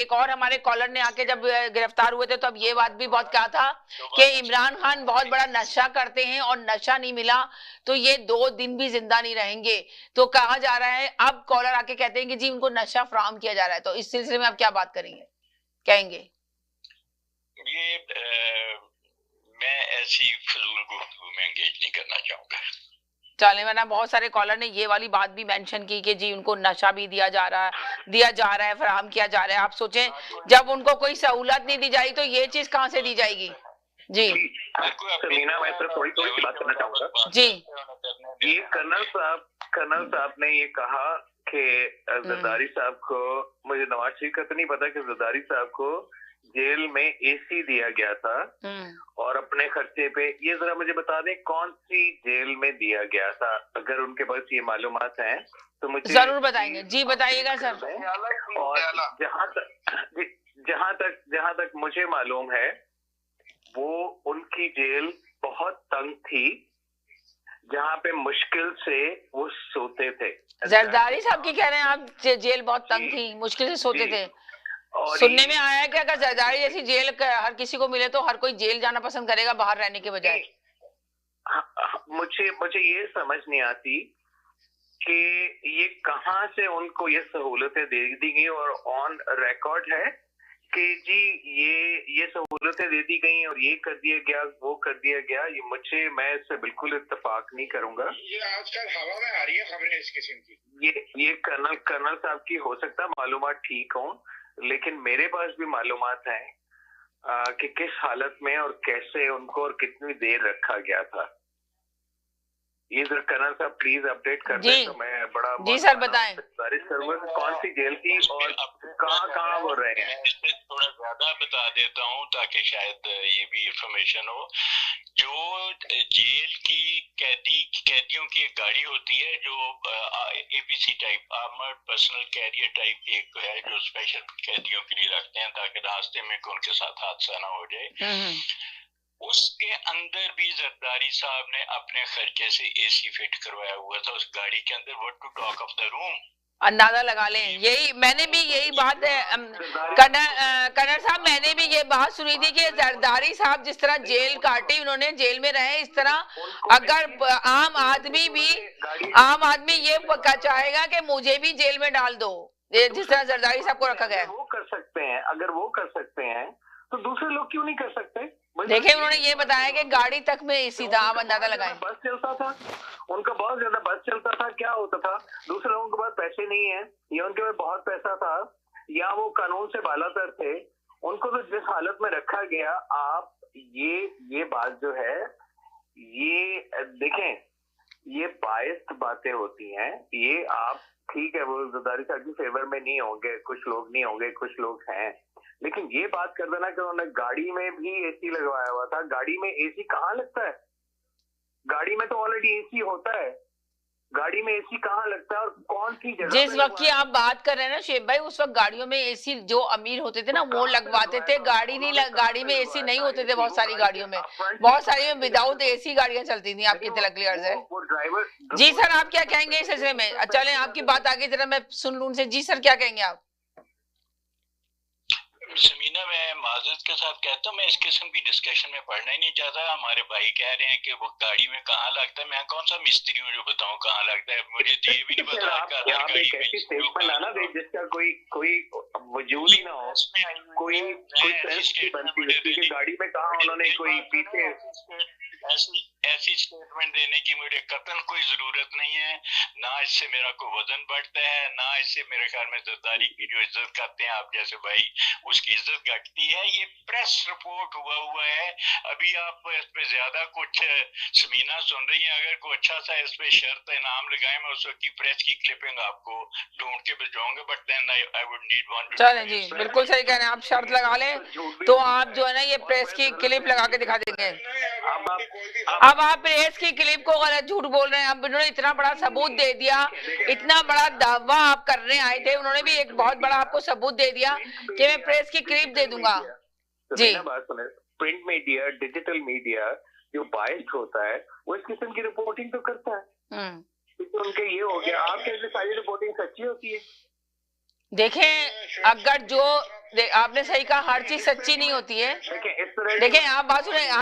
एक और हमारे कॉलर ने आके जब गिरफ्तार हुए थे तो अब ये बात भी बहुत कहा था कि इमरान खान बहुत बड़ा नशा करते हैं और नशा नहीं मिला तो ये 2 दिन भी जिंदा नहीं रहेंगे। तो कहा जा रहा है, अब कॉलर आके कहते हैं कि जी उनको नशा फराहम किया जा रहा है। तो इस सिलसिले में आप क्या बात कहेंगे? ये मैं ऐसी फजूल गुफ्तगू में एंगेज नहीं करना चाहूंगा। चले वरना बहुत सारे कॉलर ने ये वाली बात भी मेंशन की कि जी उनको नशा भी दिया जा रहा है, फराहम किया जा रहा है। आप सोचें, जब उनको कोई सहूलत नहीं दी जाएगी तो ये चीज कहाँ से दी जाएगी? जी समीना, मैं सिर्फ थोड़ी सी बात करना चाहूंगा। जी, ये कर्नल साहब ने ये कहा कि जरदारी साहब को, मुझे नवाज शरीफ का तो नहीं पता कि जरदारी साहब को जेल में एसी दिया गया था और अपने खर्चे पे। ये जरा मुझे बता दें कौन सी जेल में दिया गया था, अगर उनके पास ये मालूमात हैं तो मुझे जरूर बताएंगे। जी बताइएगा सर। और जहां तक मुझे मालूम है वो उनकी जेल बहुत तंग थी, जहां पे मुश्किल से वो सोते थे। जरदारी साहब की कह रहे हैं आप जेल बहुत तंग थी, मुश्किल से सोते थे। और सुनने में आया है कि अगर जरदारी जैसी जेल हर किसी को मिले तो हर कोई जेल जाना पसंद करेगा बाहर रहने के बजाय। मुझे ये समझ नहीं आती कि ये कहां से उनको ये सहूलतें दे दी गई और ऑन रिकॉर्ड है कि जी ये सहूलतें दे दी गई और ये कर दिया गया, वो कर दिया गया। मैं इससे बिल्कुल इत्तेफाक नहीं करूंगा। ये आजकल हवा में आ रही है खबरें इस किस्म की। ये कर्नल साहब की हो सकता है मालूमात ठीक हो, लेकिन मेरे पास भी मालूमात है कि किस हालत में और कैसे उनको और कितनी देर रखा गया था। ये जरा कर्नल साहब प्लीज अपडेट कर दें तो मैं बड़ा। जी सर बताएं। सारी सर्वर कौन सी जेल थी और कहाँ वो रहे हैं? इससे थोड़ा ज्यादा बता देता हूँ ताकि शायद ये भी इंफॉर्मेशन हो। जो जेल की कैदियों की एक गाड़ी होती है जो APC type, armoured personnel carrier type एक है जो स्पेशल कैदियों के लिए रखते हैं ताकि रास्ते में उनके साथ हादसा ना हो जाए। उसके अंदर भी जरदारी साहब ने अपने खर्चे से AC फिट करवाया हुआ था उस गाड़ी के अंदर। What to talk of the room, अंदाजा लगा लें। यही मैंने भी यही बात कर्नल साहब, मैंने भी ये बात सुनी थी कि जरदारी साहब जिस तरह जेल काटी, उन्होंने जेल में रहे, इस तरह अगर आम आदमी ये चाहेगा कि मुझे भी जेल में डाल दो, जिस तरह जरदारी साहब को रखा गया। वो कर सकते हैं, अगर वो कर सकते हैं तो दूसरे लोग क्यों नहीं कर सकते? देखिए उन्होंने ये बताया कि गाड़ी तक में AC था। आप अंदाजा लगाएं। बस चलता था, उनका बहुत ज्यादा बस चलता था। क्या होता था, दूसरे लोगों के पास पैसे नहीं है या उनके पास बहुत पैसा था या वो कानून से बालातर थे, उनको तो जिस हालत में रखा गया। आप ये बात जो है, ये देखें, ये बायस्ड बातें होती हैं। ये आप ठीक है, वो जरदारी साहब के फेवर में नहीं होंगे, कुछ लोग नहीं होंगे, कुछ लोग हैं, लेकिन ये बात कर देना कि उन्होंने गाड़ी में भी AC लगवाया हुआ था। गाड़ी में AC कहाँ लगता है? गाड़ी में तो ऑलरेडी AC होता है, गाड़ी में AC कहाँ लगता है और कौन सी जगह? जिस वक्त की आप बात कर रहे हैं ना शेख भाई, उस वक्त गाड़ियों में AC जो अमीर होते थे ना वो लगवाते थे। गाड़ी में AC नहीं होते थे। बहुत सारी गाड़ियों में विदाउट AC गाड़ियां चलती थी। आपकी तिलक अर्ज है। जी सर, आप क्या कहेंगे इस सिलसिले में? चलें आपकी बात आगे जरा मैं सुन लूं उनसे। जी सर, क्या कहेंगे आप? समीना, मैं माजरत के साथ कहता हूँ, मैं इस किस्म की डिस्कशन में पढ़ना ही नहीं चाहता। हमारे भाई कह रहे हैं कि वो गाड़ी में कहाँ लगता है। मैं कौन सा मिस्त्री हूँ जो बताऊँ कहाँ लगता है? मुझे तो ये भी नहीं पता। जिसका कोई वजूद ही ना हो, कोई गाड़ी में कहाँ उन्होंने कोई पीछे ऐसी स्टेटमेंट देने की मुझे कतन कोई जरूरत नहीं है। ना इससे मेरा कोई वजन बढ़ता है, ना इससे मेरे ख्याल में जरदारी की जो इज्जत करते हैं आप जैसे भाई, उसकी इज्जत घटती है। ये प्रेस रिपोर्ट हुआ है। अभी आप इस पे ज्यादा कुछ समीना सुन रही हैं, अगर कोई अच्छा सा इस पे शर्त इनाम लगाए, मैं उस वक्त की प्रेस की क्लिपिंग आपको ढूंढ के भिजवाऊंगा। But then I would need one. चलें जी, बिल्कुल सही कह रहे हैं आप। शर्त लगा लें तो आप जो है ना ये प्रेस की क्लिप लगा के दिखा देंगे। अब आप प्रेस की क्लिप को गलत झूठ बोल रहे हैं। अब उन्होंने इतना बड़ा सबूत दे दिया, इतना बड़ा दावा आप करने आए थे, उन्होंने भी एक बहुत बड़ा आपको सबूत दे दिया कि मैं प्रेस की क्लिप दे दूंगा। जी, प्रिंट मीडिया, डिजिटल मीडिया जो बायस्ड होता है वो इस किस्म की रिपोर्टिंग तो करता है। उनके ये हो गया, आपके सारी रिपोर्टिंग सच्ची होती है। देखें, अगर जो आपने सही कहा, हर चीज सच्ची नहीं होती है। देखिए इस तरह देखें, आप बात सुने।